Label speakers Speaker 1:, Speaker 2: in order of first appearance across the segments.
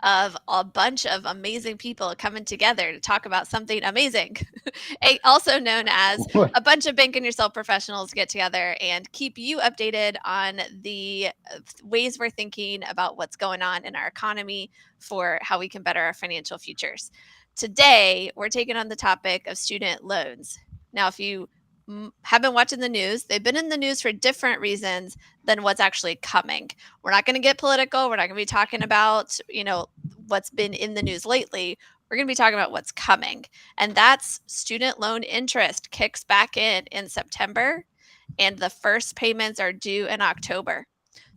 Speaker 1: of a bunch of amazing people coming together to talk about something amazing, also known as a bunch of Bank and Yourself professionals get together and keep you updated on the ways we're thinking about what's going on in our economy for how we can better our financial futures. Today, we're taking on the topic of student loans. Now, if you have been watching the news, they've been in the news for different reasons than what's actually coming. We're not going to get political. We're not going to be talking about, what's been in the news lately. We're going to be talking about what's coming. And that's student loan interest kicks back in September, and the first payments are due in October.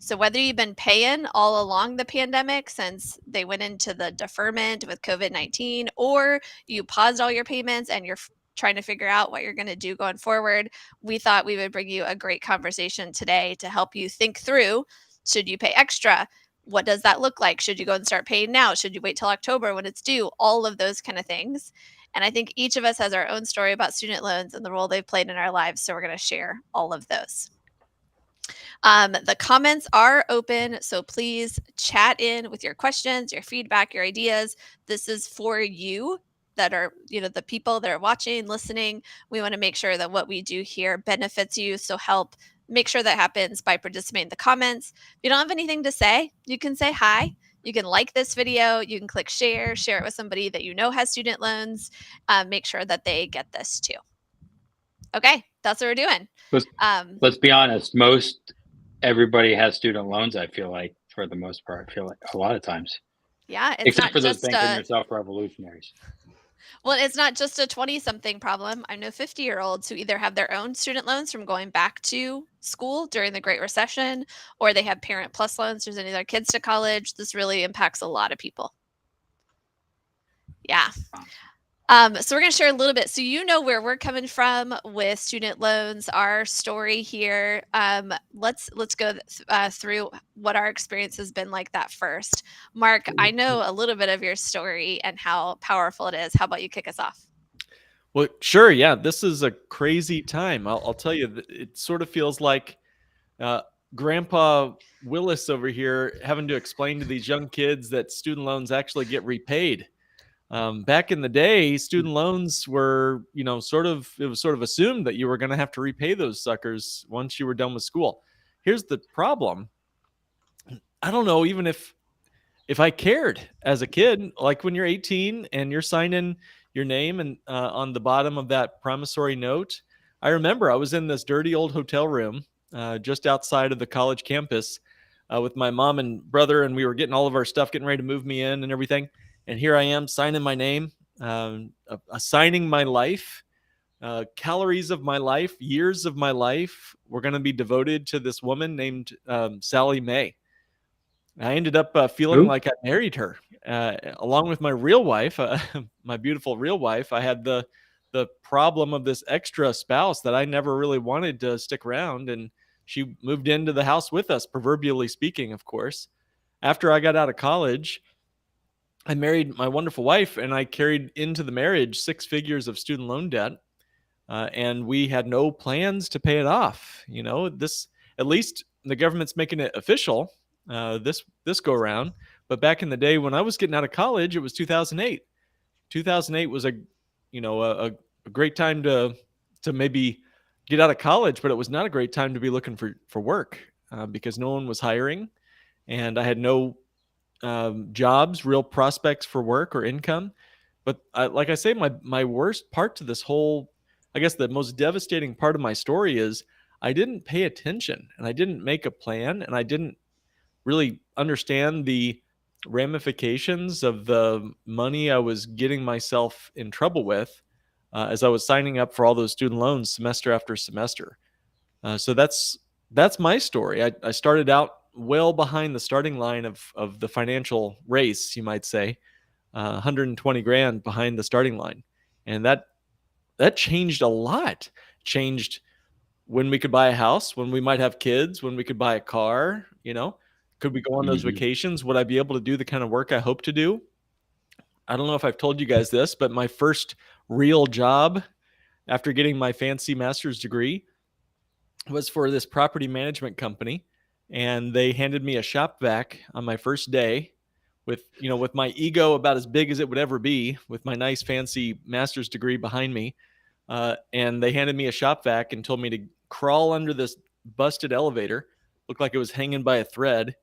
Speaker 1: So whether you've been paying all along the pandemic since they went into the deferment with COVID-19, or you paused all your payments and you're trying to figure out what you're going to do going forward, we thought we would bring you a great conversation today to help you think through, should you pay extra? What does that look like? Should you go and start paying now? Should you wait till October when it's due? All of those kind of things. And I think each of us has our own story about student loans and the role they've played in our lives. So we're going to share all of those. The comments are open, so please chat in with your questions, your feedback, your ideas. This is for you that are, the people that are watching, listening. We want to make sure that what we do here benefits you. So help make sure that happens by participating in the comments. If you don't have anything to say, you can say hi. You can like this video. You can click share it with somebody that you know has student loans. Make sure that they get this too. Okay, that's what we're doing.
Speaker 2: Let's be honest. Most everybody has student loans. I feel like for the most part, I feel like a lot of times,
Speaker 1: Yeah, it's
Speaker 2: except
Speaker 1: not
Speaker 2: for those
Speaker 1: just
Speaker 2: Bank and Yourself revolutionaries.
Speaker 1: well, it's not just a 20-something problem. I know 50-year-olds who either have their own student loans from going back to school during the Great Recession, or they have Parent Plus loans to send their kids to college. This really impacts a lot of people. Yeah. So we're going to share a little bit. So where we're coming from with student loans, our story here. Let's go through what our experience has been like that first. Mark, I know a little bit of your story and how powerful it is. How about you kick us off?
Speaker 3: Well, sure. Yeah, this is a crazy time. I'll tell you, it sort of feels like Grandpa Willis over here having to explain to these young kids that student loans actually get repaid. Back in the day, student loans were, it was sort of assumed that you were going to have to repay those suckers once you were done with school. Here's the problem. I don't know even if I cared as a kid, like when you're 18 and you're signing your name and on the bottom of that promissory note. I remember I was in this dirty old hotel room just outside of the college campus with my mom and brother, and we were getting all of our stuff, getting ready to move me in and everything. And here I am signing my name, assigning my life, calories of my life, years of my life were going to be devoted to this woman named Sally Mae. I ended up feeling like I married her, along with my real wife, my beautiful real wife. I had the problem of this extra spouse that I never really wanted to stick around, and she moved into the house with us, proverbially speaking, of course. After I got out of college, I married my wonderful wife, and I carried into the marriage 6 figures of student loan debt, and we had no plans to pay it off. This, at least the government's making it official this go around. But back in the day when I was getting out of college, it was 2008. 2008 was a great time to maybe get out of college, but it was not a great time to be looking for work because no one was hiring, and I had no jobs, real prospects for work or income. But like I say, my worst part to this whole, I guess the most devastating part of my story is I didn't pay attention, and I didn't make a plan, and I didn't really understand the ramifications of the money I was getting myself in trouble with as I was signing up for all those student loans semester after semester. So that's my story. I started out well behind the starting line of the financial race, you might say, 120 grand behind the starting line. And that changed a lot. Changed when we could buy a house, when we might have kids, when we could buy a car, could we go on those vacations? Would I be able to do the kind of work I hope to do? I don't know if I've told you guys this, but my first real job after getting my fancy master's degree was for this property management company. And they handed me a shop vac on my first day with my ego about as big as it would ever be, with my nice fancy master's degree behind me. And they handed me a shop vac and told me to crawl under this busted elevator, looked like it was hanging by a thread,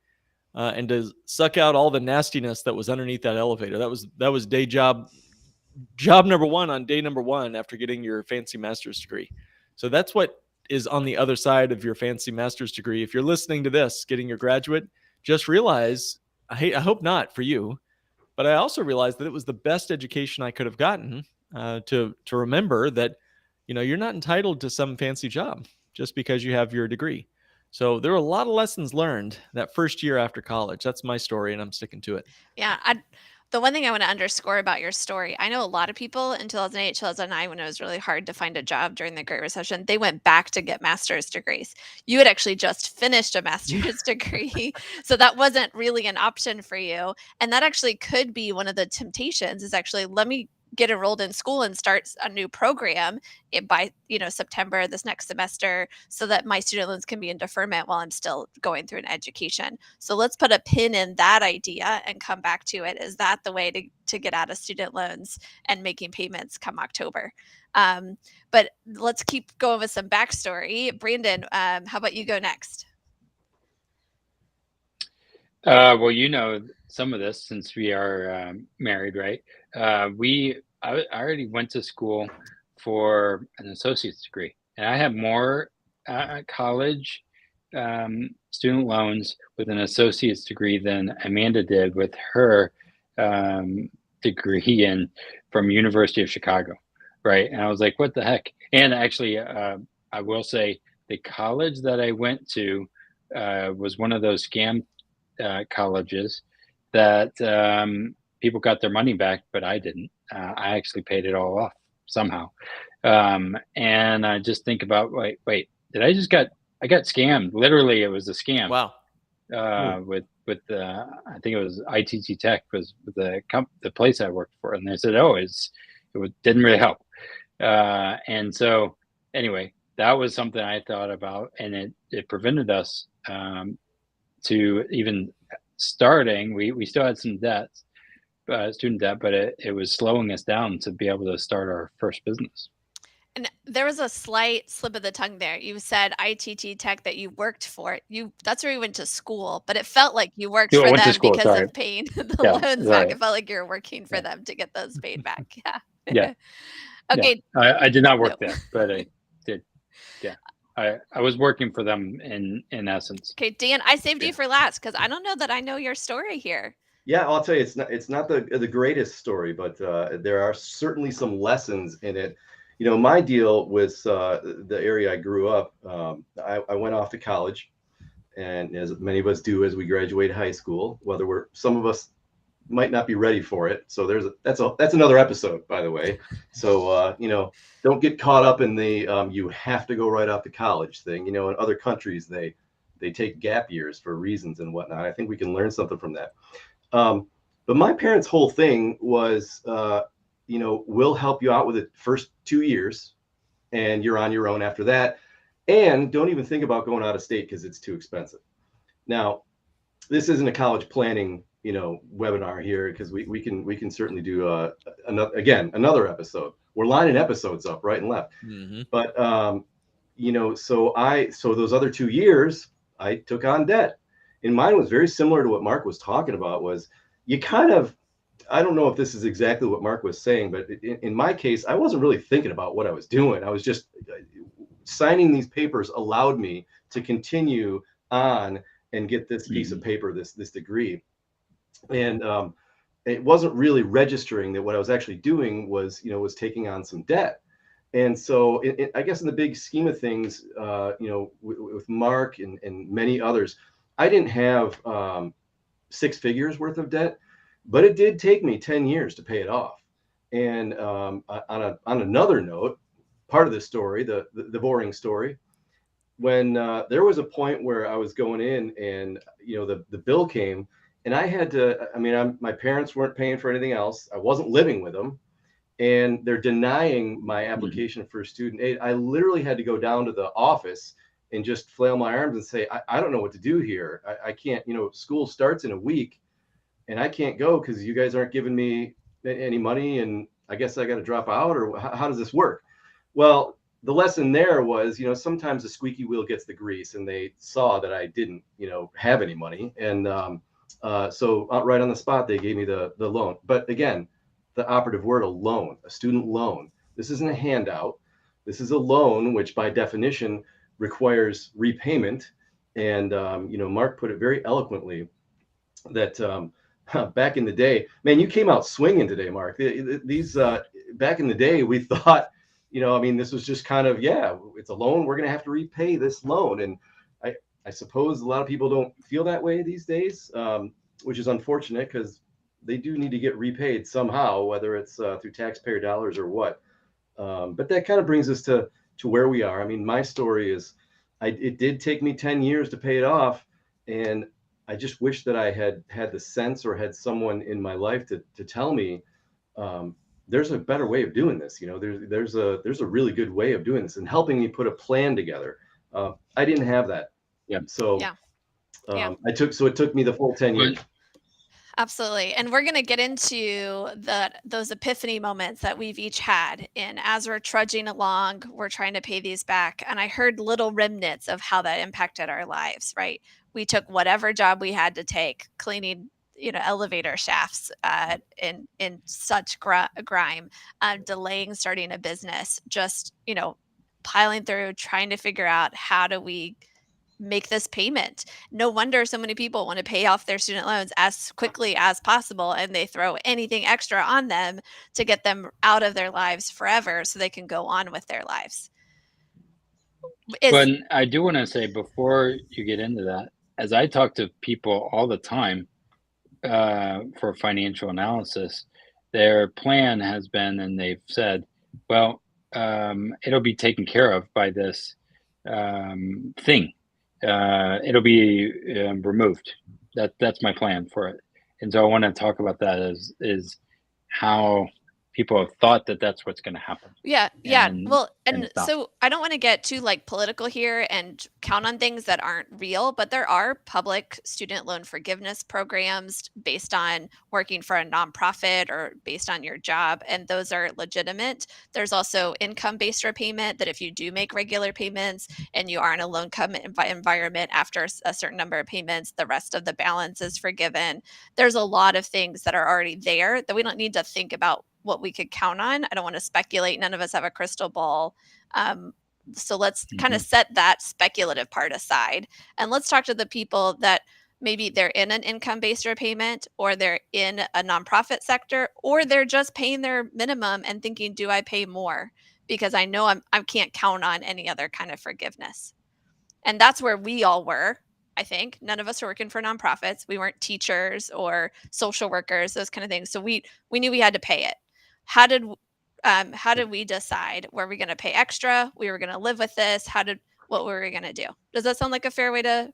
Speaker 3: and to suck out all the nastiness that was underneath that elevator. That was job number one on day number one after getting your fancy master's degree. So that's what is on the other side of your fancy master's degree. If you're listening to this, getting your graduate, just realize, I hope not for you, but I also realized that it was the best education I could have gotten, to remember that, you're not entitled to some fancy job just because you have your degree. So there were a lot of lessons learned that first year after college. That's my story, and I'm sticking to it.
Speaker 1: Yeah, the one thing I want to underscore about your story, I know a lot of people in 2008, 2009, when it was really hard to find a job during the Great Recession, they went back to get master's degrees. You had actually just finished a master's degree, so that wasn't really an option for you. And that actually could be one of the temptations, is actually, let me get enrolled in school and start a new program by September this next semester, so that my student loans can be in deferment while I'm still going through an education. So let's put a pin in that idea and come back to it. Is that the way to get out of student loans and making payments come October? But let's keep going with some backstory. Brandon, how about you go next?
Speaker 2: Well, some of this since we are married, right? I already went to school for an associate's degree, and I have more college student loans with an associate's degree than Amanda did with her degree from University of Chicago, right? And I was like, what the heck? And actually, I will say the college that I went to was one of those scam colleges that people got their money back, but I didn't. I actually paid it all off somehow. And I just think about, wait, I got scammed. Literally, it was a scam.
Speaker 3: Wow.
Speaker 2: With I think it was ITT Tech was the place I worked for, and they said, didn't really help. And so anyway, that was something I thought about, and it prevented us to even starting. We still had some debt, student debt, but it was slowing us down to be able to start our first business.
Speaker 1: And there was a slight slip of the tongue there. You said ITT Tech, that you worked for. That's where you went to school, but it felt like you worked for them because of paying the loans back. It felt like you were working for them to get those paid back. Yeah.
Speaker 2: Yeah.
Speaker 1: Okay.
Speaker 2: Yeah. I did not work there, but I did. Yeah. I was working for them in essence.
Speaker 1: Okay, Dan, I saved you for last because I don't know that I know your story here.
Speaker 4: Yeah, I'll tell you, it's not the greatest story, but there are certainly some lessons in it. My deal with the area I grew up, I went off to college, and as many of us do as we graduate high school, some of us might not be ready for it. So that's another episode, by the way. So don't get caught up in the you have to go right off to college thing. In other countries they take gap years for reasons and whatnot. I think we can learn something from that. But my parents' whole thing was, we'll help you out with the first 2 years, and you're on your own after that. And don't even think about going out of state because it's too expensive. Now, this isn't a college planning, webinar here, because we can certainly do another episode. We're lining episodes up right and left. Mm-hmm. But so those other 2 years, I took on debt. And mine was very similar to what Mark was talking about. Was you kind of, I don't know if this is exactly what Mark was saying, but in my case, I wasn't really thinking about what I was doing. I was just signing these papers allowed me to continue on and get this piece of paper, this degree. And it wasn't really registering that what I was actually doing was taking on some debt. And so I guess in the big scheme of things, with Mark and many others, I didn't have 6 figures worth of debt, but it did take me 10 years to pay it off. And on another note, part of the story, the boring story, when there was a point where I was going in and the bill came, and I had to. My parents weren't paying for anything else. I wasn't living with them, and they're denying my application for student aid. I literally had to go down to the office and just flail my arms and say, I don't know what to do here. I can't, school starts in a week. and I can't go because you guys aren't giving me any money, and I guess I got to drop out, or how does this work? Well, the lesson there was, sometimes the squeaky wheel gets the grease, and they saw that I didn't, have any money. And so right on the spot, they gave me the loan. But again, the operative word, a loan, a student loan. This isn't a handout. This is a loan, which by definition requires repayment. And, Mark put it very eloquently that back in the day, man, you came out swinging today, Mark. These back in the day, we thought, this was just kind of, it's a loan. We're going to have to repay this loan. And I suppose a lot of people don't feel that way these days, which is unfortunate because they do need to get repaid somehow, whether it's through taxpayer dollars or what. But that kind of brings us to where we are. I mean, my story is, it did take me 10 years to pay it off. And I just wish that I had the sense or had someone in my life to tell me, there's a better way of doing this. There's a really good way of doing this, and helping me put a plan together. I didn't have that.
Speaker 2: Yeah.
Speaker 4: So it took me the full 10 years.
Speaker 1: Absolutely. And we're going to get into those epiphany moments that we've each had. And as we're trudging along, we're trying to pay these back. And I heard little remnants of how that impacted our lives, right? We took whatever job we had to take, cleaning, elevator shafts in such grime, delaying starting a business, just, piling through, trying to figure out how do we make this payment. No wonder so many people want to pay off their student loans as quickly as possible, and they throw anything extra on them to get them out of their lives forever so they can go on with their lives.
Speaker 2: But I do want to say, before you get into that, as I talk to people all the time for financial analysis, their plan has been, and they've said, well, it'll be taken care of by this thing. It'll be removed. That's my plan for it. And so I want to talk about that is how people have thought that that's what's going to happen.
Speaker 1: Yeah. Well, and so I don't want to get too political here and count on things that aren't real, but there are public student loan forgiveness programs based on working for a nonprofit or based on your job, and those are legitimate. There's also income-based repayment, that if you do make regular payments and you are in a low-income environment, after a certain number of payments, the rest of the balance is forgiven. There's a lot of things that are already there that we don't need to think about what we could count on. I don't want to speculate. None of us have a crystal ball. So let's kind of set that speculative part aside, and let's talk to the people that maybe they're in an income-based repayment, or they're in a nonprofit sector, or they're just paying their minimum and thinking, do I pay more? Because I know I can't count on any other kind of forgiveness. And that's where we all were. I think none of us were working for nonprofits. We weren't teachers or social workers, those kind of things. So we knew we had to pay it. How did we decide? Were we going to pay extra? We were going to live with this. What were we going to do? Does that sound like a fair way to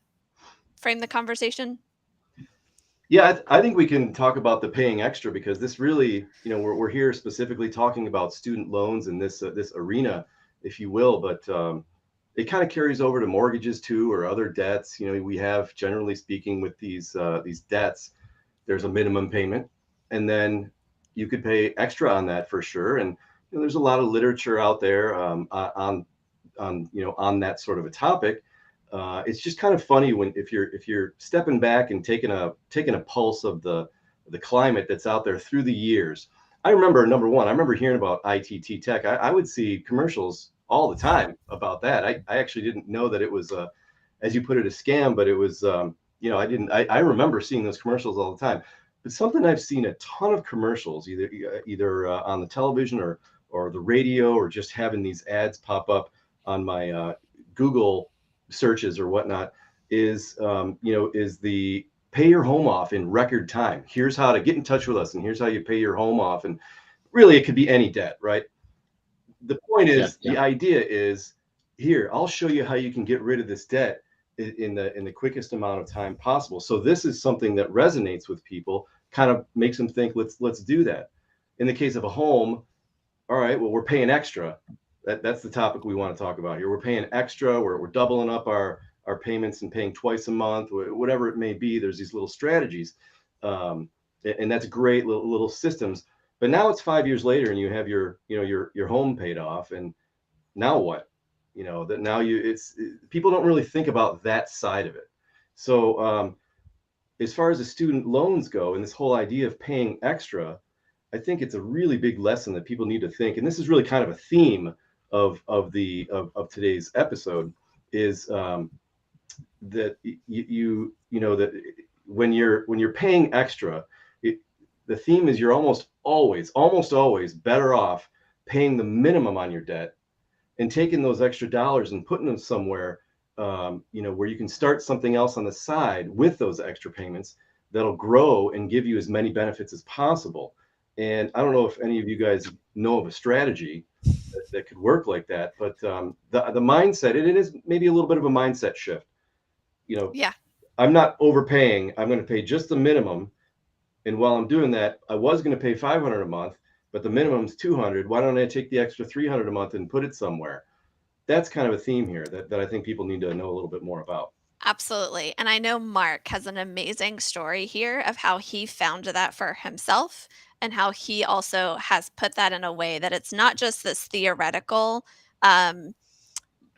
Speaker 1: frame the conversation?
Speaker 4: Yeah, I think we can talk about the paying extra, because this really, we're here specifically talking about student loans in this arena, if you will, but it kind of carries over to mortgages too, or other debts. We have, generally speaking, with these debts, there's a minimum payment, and then you could pay extra on that for sure. And there's a lot of literature out there on that sort of a topic. It's just kind of funny if you're stepping back and taking a pulse of the climate that's out there through the years. I remember, number one, I remember hearing about ITT Tech. I would see commercials all the time about that. I actually didn't know that it was as you put it, a scam, but it was I remember seeing those commercials all the time. But something I've seen a ton of commercials, either on the television or the radio, or just having these ads pop up on my Google searches or whatnot, is the pay your home off in record time. Here's how to get in touch with us, and here's how you pay your home off. And really, it could be any debt, right? The point is, the idea is, here, I'll show you how you can get rid of this debt in the quickest amount of time possible. So this is something that resonates with people, kind of makes them think, let's do that. In the case of a home, all right, well, we're paying extra. That's the topic we want to talk about here. We're paying extra. We're doubling up our payments and paying twice a month, whatever it may be. There's these little strategies. and that's great, little systems. But now it's 5 years later, and you have your home paid off, and now what? That now people don't really think about that side of it. So as far as the student loans go, and this whole idea of paying extra, I think it's a really big lesson that people need to think. And this is really kind of a theme of today's episode, is that that when you're paying extra, the theme is you're almost always better off paying the minimum on your debt and taking those extra dollars and putting them somewhere, where you can start something else on the side with those extra payments that'll grow and give you as many benefits as possible. And I don't know if any of you guys know of a strategy that could work like that, but the mindset, it is maybe a little bit of a mindset shift.
Speaker 1: Yeah.
Speaker 4: I'm not overpaying. I'm going to pay just the minimum. And while I'm doing that, I was going to pay $500 a month, but the minimum's $200. Why don't I take the extra $300 a month and put it somewhere? That's kind of a theme here that I think people need to know a little bit more about.
Speaker 1: Absolutely. And I know Mark has an amazing story here of how he found that for himself, and how he also has put that in a way that it's not just this theoretical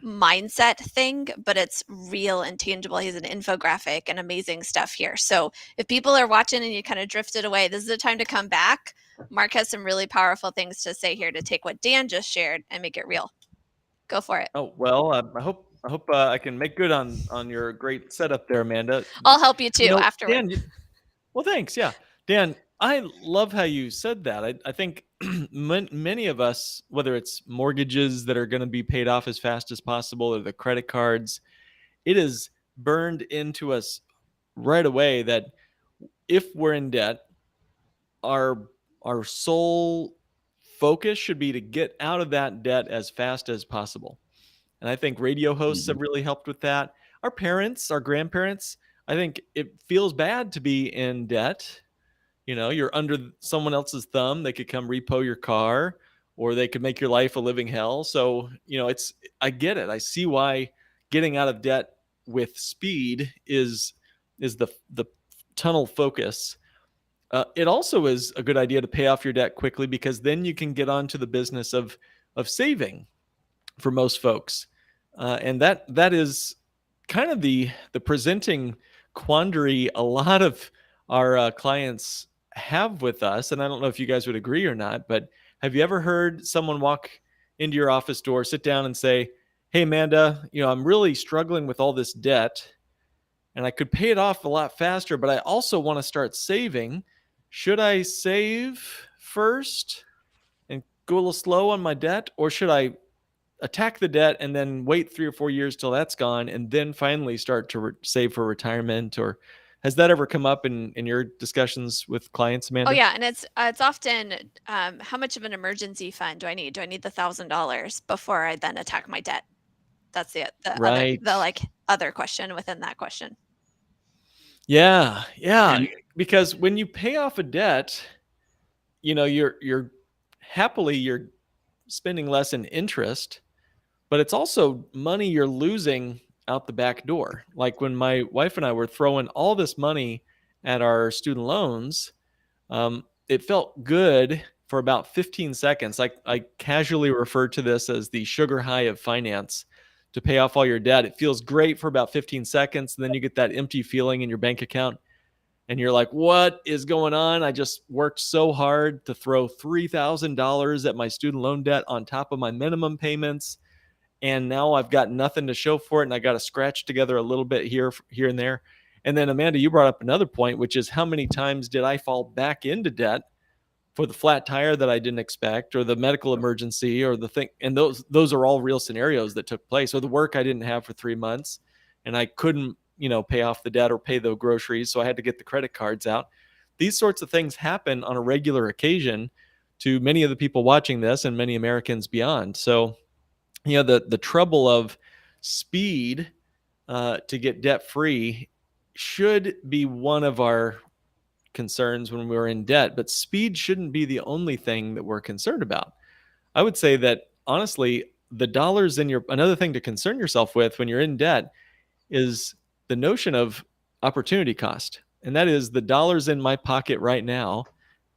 Speaker 1: mindset thing, but it's real and tangible. He's an infographic and amazing stuff here. So if people are watching and you kind of drifted away, this is the time to come back. Mark has some really powerful things to say here to take what Dan just shared and make it real. Go for it.
Speaker 3: Oh, well, I hope I can make good on your great setup there, Amanda.
Speaker 1: I'll help you too afterward.
Speaker 3: Dan, well, thanks. Yeah, Dan, I love how you said that. I think many of us, whether it's mortgages that are going to be paid off as fast as possible or the credit cards, it is burned into us right away that if we're in debt, our sole focus should be to get out of that debt as fast as possible. And I think radio hosts have really helped with that. Our parents, our grandparents, I think it feels bad to be in debt. You're under someone else's thumb. They could come repo your car, or they could make your life a living hell. So, I get it. I see why getting out of debt with speed is the tunnel focus. It also is a good idea to pay off your debt quickly, because then you can get on to the business of saving for most folks. And that is kind of the presenting quandary a lot of our clients have with us. And I don't know if you guys would agree or not, but have you ever heard someone walk into your office door, sit down and say, "Hey, Amanda, I'm really struggling with all this debt and I could pay it off a lot faster, but I also want to start saving. Should I save first and go a little slow on my debt, or should I attack the debt and then wait 3 or 4 years till that's gone and then finally start to save for retirement?" Or has that ever come up in your discussions with clients, Amanda?
Speaker 1: Oh yeah, and it's often how much of an emergency fund do I need? Do I need the $1,000 before I then attack my debt? That's the
Speaker 3: Right.
Speaker 1: other question within that question.
Speaker 3: Yeah. Because when you pay off a debt, you're happily spending less in interest, but it's also money you're losing out the back door. Like when my wife and I were throwing all this money at our student loans, it felt good for about 15 seconds. I casually refer to this as the sugar high of finance. To pay off all your debt, it feels great for about 15 seconds. And then you get that empty feeling in your bank account. And you're like, what is going on? I just worked so hard to throw $3,000 at my student loan debt on top of my minimum payments. And now I've got nothing to show for it. And I got to scratch together a little bit here and there. And then, Amanda, you brought up another point, which is how many times did I fall back into debt for the flat tire that I didn't expect, or the medical emergency, or the thing. And those are all real scenarios that took place, or the work I didn't have for 3 months and I couldn't, pay off the debt or pay the groceries. So I had to get the credit cards out. These sorts of things happen on a regular occasion to many of the people watching this and many Americans beyond. So, the trouble of speed to get debt free should be one of our concerns when we're in debt, but speed shouldn't be the only thing that we're concerned about. I would say that honestly, the dollars in another thing to concern yourself with when you're in debt is the notion of opportunity cost. and that is the dollars in my pocket right now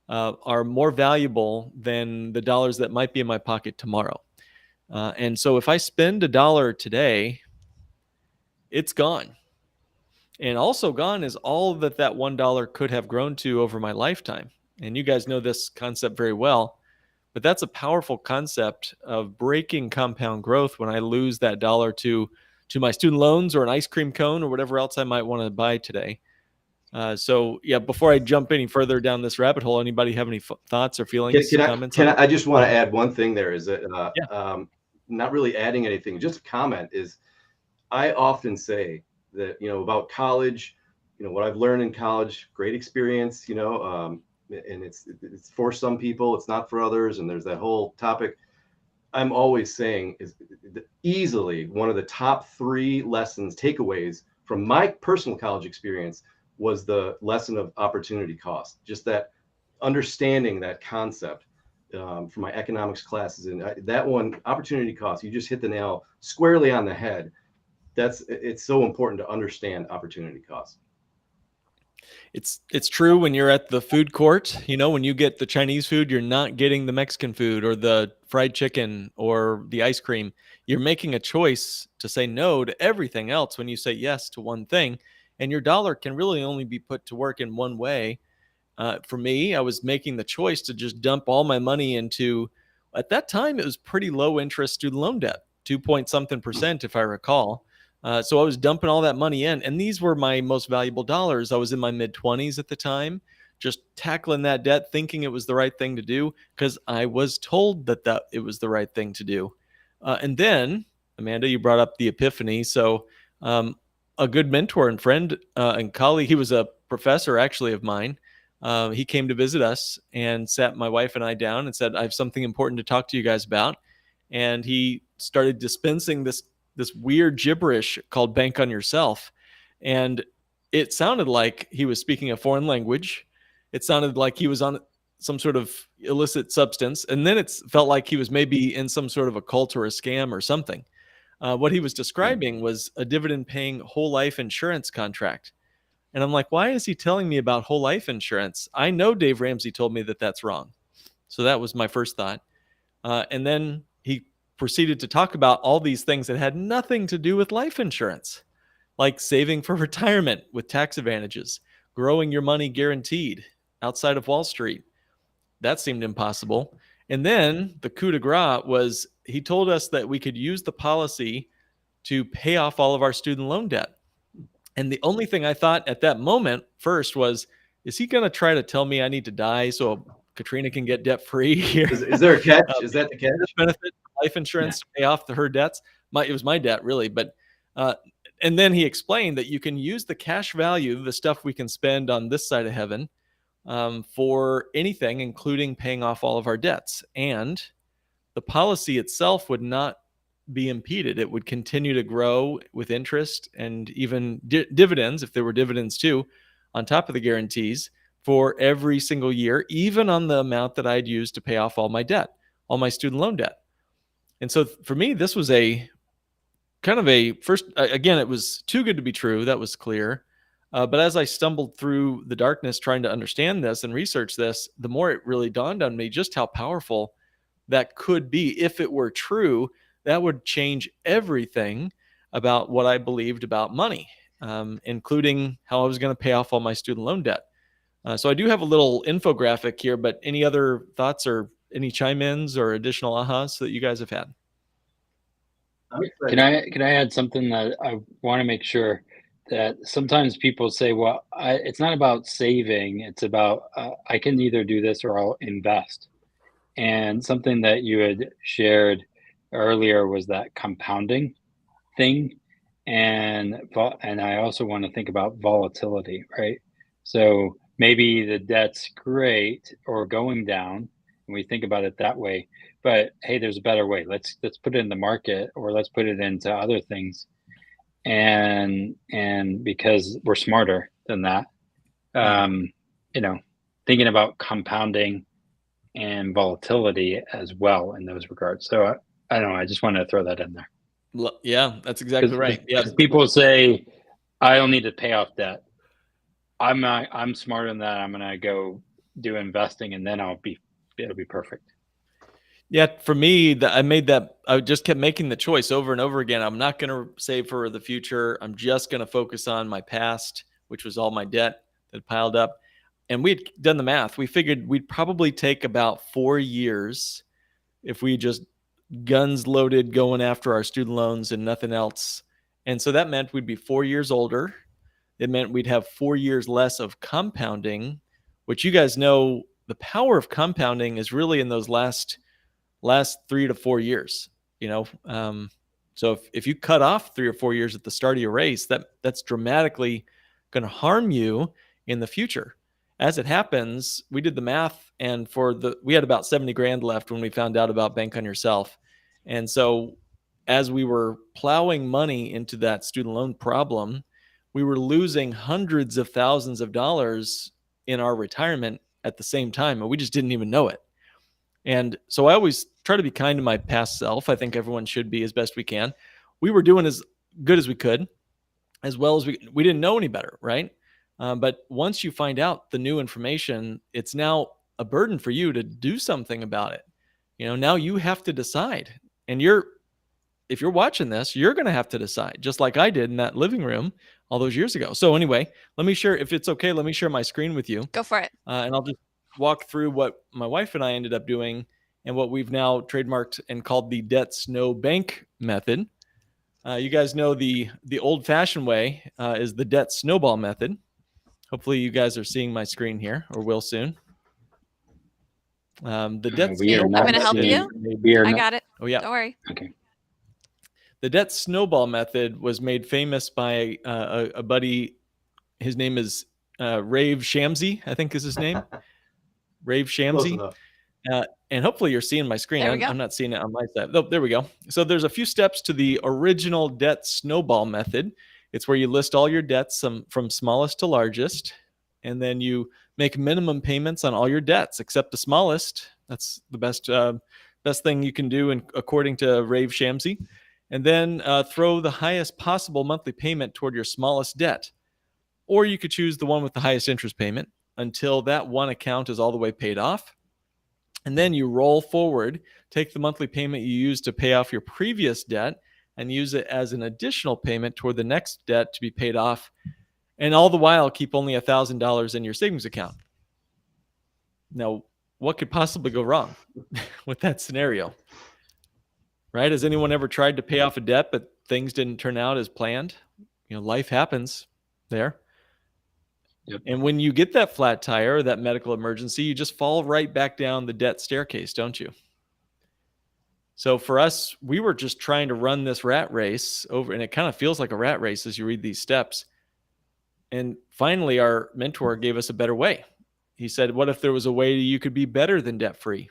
Speaker 3: are more valuable than the dollars that might be in my pocket tomorrow. And so if I spend $1 today, it's gone. And also gone is all that $1 could have grown to over my lifetime. And you guys know this concept very well, but that's a powerful concept of breaking compound growth when I lose that dollar to my student loans or an ice cream cone or whatever else I might want to buy today. So yeah, before I jump any further down this rabbit hole, anybody have any thoughts or feelings, comments?
Speaker 4: I just want to add one thing there is that,
Speaker 3: Yeah.
Speaker 4: not really adding anything, just a comment is, I often say that, about college, what I've learned in college, great experience, and it's for some people, it's not for others. And there's that whole topic. I'm always saying is easily one of the top 3 lessons, takeaways from my personal college experience was the lesson of opportunity cost. Just that understanding that concept from my economics classes, and that one, opportunity cost, you just hit the nail squarely on the head. It's so important to understand opportunity cost.
Speaker 3: It's true when you're at the food court, when you get the Chinese food, you're not getting the Mexican food or the fried chicken or the ice cream. You're making a choice to say no to everything else when you say yes to one thing. And your dollar can really only be put to work in one way. For me, I was making the choice to just dump all my money into, at that time, it was pretty low interest student loan debt, 2 point something percent, if I recall. So I was dumping all that money in, and these were my most valuable dollars. I was in my mid-20s at the time, just tackling that debt, thinking it was the right thing to do because I was told that it was the right thing to do. And then, Amanda, you brought up the epiphany. So a good mentor and friend and colleague, he was a professor actually of mine. He came to visit us and sat my wife and I down and said, I have something important to talk to you guys about. And he started dispensing this weird gibberish called bank on yourself. And it sounded like he was speaking a foreign language. It sounded like he was on some sort of illicit substance. And then it felt like he was maybe in some sort of a cult or a scam or something. What he was describing was a dividend paying whole life insurance contract. And I'm like, why is he telling me about whole life insurance? I know Dave Ramsey told me that that's wrong. So that was my first thought. And then he proceeded to talk about all these things that had nothing to do with life insurance, like saving for retirement with tax advantages, growing your money guaranteed outside of Wall Street. That seemed impossible. And then the coup de grace was he told us that we could use the policy to pay off all of our student loan debt. And the only thing I thought at that moment first was, is he going to try to tell me I need to die so Katrina can get debt free here?
Speaker 4: Is there a catch? Is that the catch?
Speaker 3: Benefit life insurance to pay off her debts. It was my debt really, but and then he explained that you can use the cash value, the stuff we can spend on this side of heaven, for anything, including paying off all of our debts. And the policy itself would not be impeded. It would continue to grow with interest and even dividends, if there were dividends too, on top of the guarantees for every single year, even on the amount that I'd used to pay off all my debt, all my student loan debt. And so for me, this was a kind of a first, again, it was too good to be true. That was clear. But as I stumbled through the darkness trying to understand this and research this, the more it really dawned on me just how powerful that could be. If it were true, that would change everything about what I believed about money, including how I was going to pay off all my student loan debt. So I do have a little infographic here, but any other thoughts or any chime-ins or additional ahas that you guys have had?
Speaker 2: Can I add something that I want to make sure that sometimes people say, well, it's not about saving. It's about I can either do this or I'll invest. And something that you had shared earlier was that compounding thing. And I also want to think about volatility, right? So maybe the debt's great or going down, and we think about it that way. But hey, there's a better way. Let's put it in the market, or let's put it into other things. And because we're smarter than that, thinking about compounding and volatility as well in those regards. So I don't know. I just wanted to throw that in there.
Speaker 3: Yeah, that's exactly right. Yeah,
Speaker 2: people say, I don't need to pay off debt. I'm smarter than that. I'm gonna go do investing, and then it'll be perfect.
Speaker 3: Yeah, for me, I made that. I just kept making the choice over and over again. I'm not going to save for the future. I'm just going to focus on my past, which was all my debt that piled up. And we had done the math. We figured we'd probably take about 4 years if we just guns loaded going after our student loans and nothing else. And so that meant we'd be 4 years older. It meant we'd have 4 years less of compounding, which you guys know the power of compounding is really in those last 3 to 4 years, you know. So if you cut off 3 or 4 years at the start of your race, that's dramatically going to harm you in the future. As it happens, we did the math, and we had about 70 grand left when we found out about Bank on Yourself. And so as we were plowing money into that student loan problem, we were losing hundreds of thousands of dollars in our retirement at the same time, and we just didn't even know it. And so I always try to be kind to my past self. I think everyone should be as best we can. We were doing as good as we could, as well as we didn't know any better, right? But once you find out the new information, it's now a burden for you to do something about it. Now you have to decide. And if you're watching this, you're going to have to decide, just like I did in that living room all those years ago. So anyway, if it's okay, let me share my screen with you.
Speaker 1: Go for it.
Speaker 3: And I'll just walk through what my wife and I ended up doing and what we've now trademarked and called the debt snowbank method. You guys know the old-fashioned way is the debt snowball method. Hopefully you guys are seeing my screen here, or will soon. The debt
Speaker 2: We are
Speaker 1: I'm
Speaker 2: not
Speaker 1: going to help
Speaker 2: seeing-
Speaker 1: you.
Speaker 2: We are
Speaker 1: I
Speaker 2: not-
Speaker 1: got it.
Speaker 3: Oh yeah.
Speaker 1: Don't worry.
Speaker 2: Okay.
Speaker 3: The debt snowball method was made famous by a buddy. His name is Rave Shamsi, I think is his name. Rave
Speaker 4: Close
Speaker 3: Shamsi.
Speaker 4: enough.
Speaker 3: And hopefully you're seeing my screen.
Speaker 1: There we go.
Speaker 3: I'm not seeing it on my side. Oh, there we go. So there's a few steps to the original debt snowball method. It's where you list all your debts from smallest to largest, and then you make minimum payments on all your debts except the smallest. That's the best thing you can do, according to Rave Shamsi. And then throw the highest possible monthly payment toward your smallest debt. Or you could choose the one with the highest interest payment until that one account is all the way paid off. And then you roll forward, take the monthly payment you used to pay off your previous debt and use it as an additional payment toward the next debt to be paid off. And all the while, keep only $1,000 in your savings account. Now, what could possibly go wrong with that scenario? Right? Has anyone ever tried to pay off a debt, but things didn't turn out as planned? Life happens there.
Speaker 2: Yep.
Speaker 3: And when you get that flat tire or that medical emergency, you just fall right back down the debt staircase, don't you? So for us, we were just trying to run this rat race over, and it kind of feels like a rat race as you read these steps. And finally, our mentor gave us a better way. He said, what if there was a way you could be better than debt-free?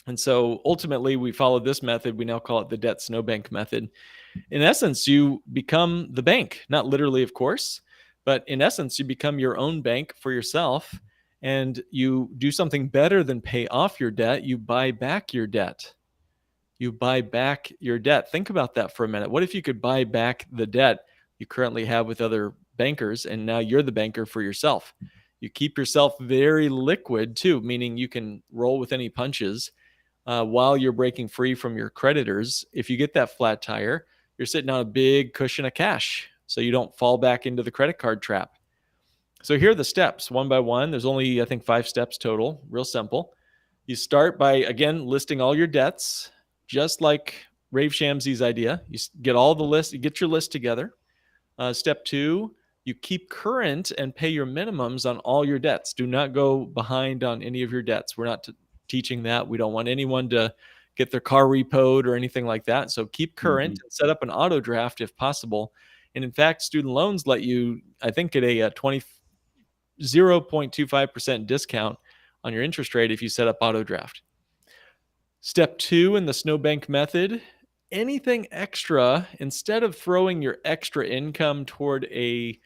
Speaker 3: And so ultimately, we followed this method. We now call it the debt snowbank method. In essence, you become the bank, not literally, of course, but in essence, you become your own bank for yourself, and you do something better than pay off your debt. You buy back your debt. You buy back your debt. Think about that for a minute. What if you could buy back the debt you currently have with other bankers, and now you're the banker for yourself? You keep yourself very liquid too, meaning you can roll with any punches while you're breaking free from your creditors. If you get that flat tire, you're sitting on a big cushion of cash, so you don't fall back into the credit card trap. So here are the steps, one by one. There's only, I think, 5 steps total. Real simple. You start by, again, listing all your debts, just like Rave Shamsi's idea. You get all the list, you get your list together. Step 2, you keep current and pay your minimums on all your debts. Do not go behind on any of your debts. We're not teaching that. We don't want anyone to get their car repoed or anything like that. So keep current and set up an auto draft if possible. And in fact, student loans let you, I think, get a 0.25% discount on your interest rate if you set up auto draft. Step 2 in the snowbank method, anything extra, instead of throwing your extra income toward a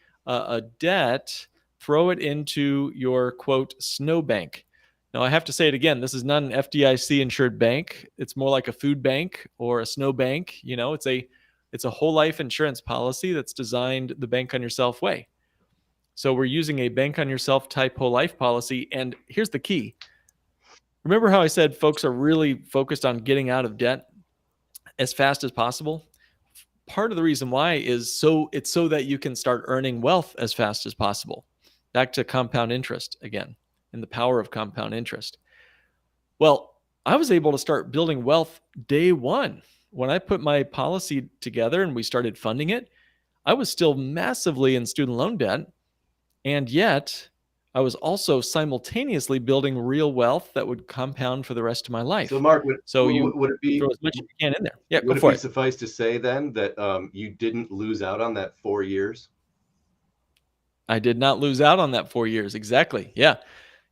Speaker 3: debt, throw it into your, quote, snowbank. Now, I have to say it again. This is not an FDIC insured bank. It's more like a food bank or a snow bank. It's a whole life insurance policy that's designed the Bank on Yourself way. So we're using a bank on yourself type whole life policy. And here's the key. Remember how I said folks are really focused on getting out of debt as fast as possible? Part of the reason why is it's so that you can start earning wealth as fast as possible. Back to compound interest again, and the power of compound interest. Well, I was able to start building wealth day one. When I put my policy together and we started funding it, I was still massively in student loan debt. And yet, I was also simultaneously building real wealth that would compound for the rest of my life.
Speaker 4: So, Mark,
Speaker 3: you
Speaker 4: would it be
Speaker 3: throw as much as you can in there. Yeah, go
Speaker 4: would it
Speaker 3: for
Speaker 4: be
Speaker 3: it.
Speaker 4: suffice to say then that you didn't lose out on that 4 years?
Speaker 3: I did not lose out on that 4 years. Exactly. Yeah.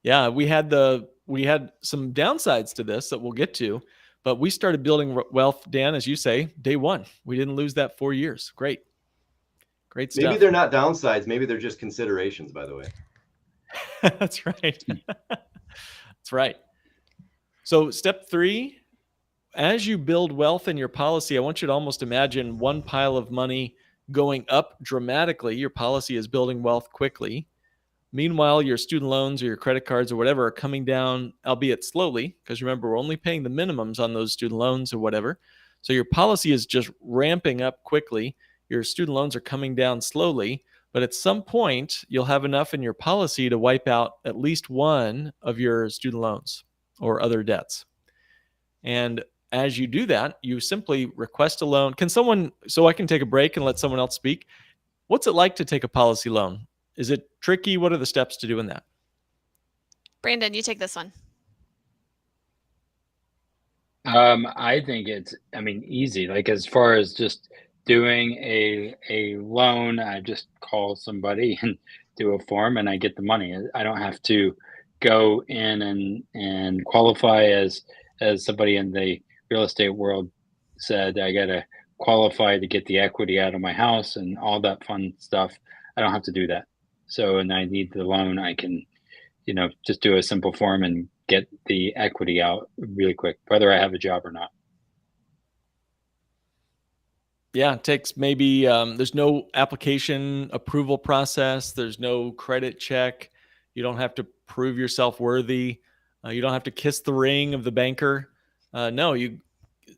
Speaker 3: Yeah. We had some downsides to this that we'll get to, but we started building wealth, Dan, as you say, day one. We didn't lose that 4 years. Great. Great stuff.
Speaker 4: Maybe they're not downsides. Maybe they're just considerations, by the way.
Speaker 3: That's right. That's right. So step 3, as you build wealth in your policy, I want you to almost imagine one pile of money going up dramatically. Your policy is building wealth quickly. Meanwhile, your student loans or your credit cards or whatever are coming down, albeit slowly, because remember, we're only paying the minimums on those student loans or whatever. So your policy is just ramping up quickly. Your student loans are coming down slowly, but at some point, you'll have enough in your policy to wipe out at least one of your student loans or other debts. And as you do that, you simply request a loan. Can someone, so I can take a break and let someone else speak? What's it like to take a policy loan? Is it tricky? What are the steps to doing that?
Speaker 1: Brandon, you take this one.
Speaker 2: I think it's, easy. Like as far as just doing a loan, I just call somebody and do a form, and I get the money. I don't have to go in and qualify as somebody in the real estate world said. I gotta qualify to get the equity out of my house and all that fun stuff. I don't have to do that. So, and I need the loan. I can, just do a simple form and get the equity out really quick, whether I have a job or not.
Speaker 3: Yeah, it takes maybe, there's no application approval process. There's no credit check. You don't have to prove yourself worthy. You don't have to kiss the ring of the banker. No,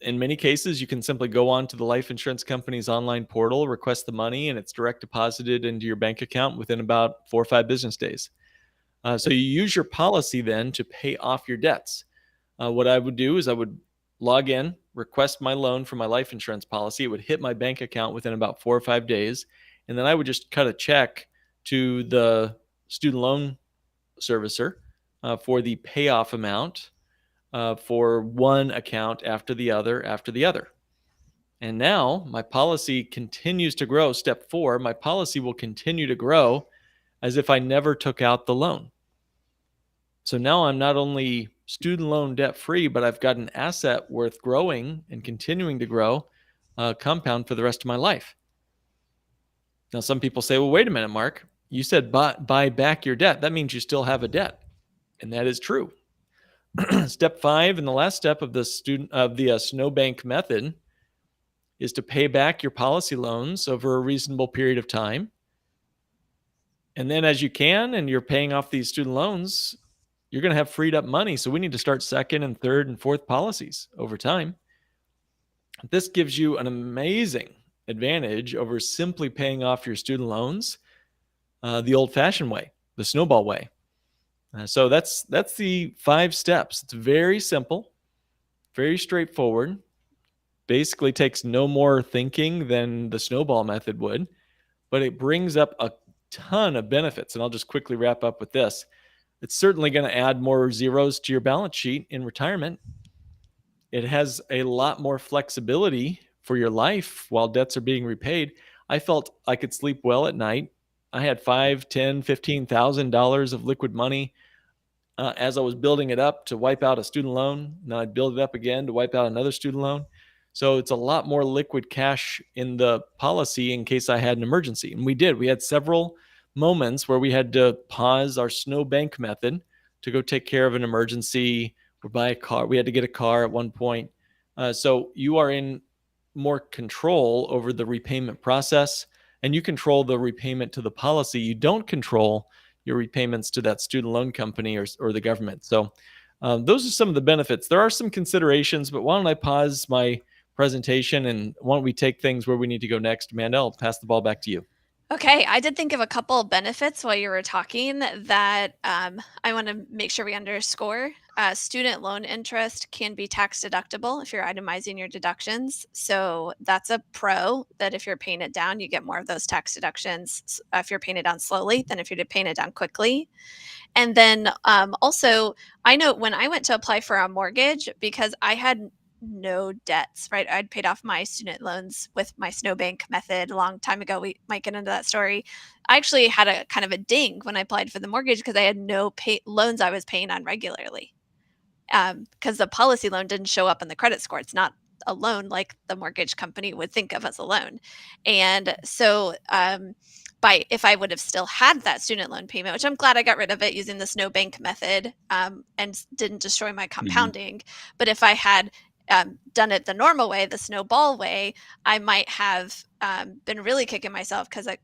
Speaker 3: in many cases, you can simply go on to the life insurance company's online portal, request the money, and it's direct deposited into your bank account within about 4 or 5 business days. So you use your policy then to pay off your debts. What I would do is I would log in, request my loan for my life insurance policy. It would hit my bank account within about 4 or 5 days. And then I would just cut a check to the student loan servicer for the payoff amount for one account after the other after the other. And now my policy continues to grow. Step 4, my policy will continue to grow as if I never took out the loan. So now I'm not only student loan debt free, but I've got an asset worth growing and continuing to grow, compound for the rest of my life. Now, some people say, well, wait a minute, Mark, you said buy back your debt. That means you still have a debt. And that is true. Step 5, and the last step of the snowbank method, is to pay back your policy loans over a reasonable period of time. And then as you can, and you're paying off these student loans, you're going to have freed up money. So we need to start second and third and fourth policies over time. This gives you an amazing advantage over simply paying off your student loans the old-fashioned way, the snowball way. So that's the 5 steps. It's very simple, very straightforward. Basically takes no more thinking than the snowball method would, but it brings up a ton of benefits. And I'll just quickly wrap up with this. It's certainly going to add more zeros to your balance sheet in retirement. It has a lot more flexibility for your life while debts are being repaid. I felt I could sleep well at night. I had $5,000, $10,000, $15,000 of liquid money as I was building it up to wipe out a student loan. Now I'd build it up again to wipe out another student loan. So it's a lot more liquid cash in the policy in case I had an emergency. And we did. We had several moments where we had to pause our snowbank method to go take care of an emergency or buy a car. We had to get a car at one point. So you are in more control over the repayment process. and you control the repayment to the policy. You don't control your repayments to that student loan company or the government. So those are some of the benefits. There are some considerations, but why don't I pause my presentation and why don't we take things where we need to go next? Amanda, I'll pass the ball back to you.
Speaker 1: Okay, I did think of a couple of benefits while you were talking that I want to make sure we underscore. Student loan interest can be tax deductible if you're itemizing your deductions. So that's a pro, that if you're paying it down, you get more of those tax deductions if you're paying it down slowly than if you're paying it down quickly. And then also, I know when I went to apply for a mortgage, because I had no debts, right? I'd paid off my student loans with my snowbank method a long time ago. We might get into that story. I actually had a kind of a ding when I applied for the mortgage because I had no loans I was paying on regularly. Because the policy loan didn't show up in the credit score. It's not a loan like the mortgage company would think of as a loan. And so if I would have still had that student loan payment, which I'm glad I got rid of it using the snowbank method and didn't destroy my compounding. But if I had done it the normal way, the snowball way, I might have been really kicking myself because I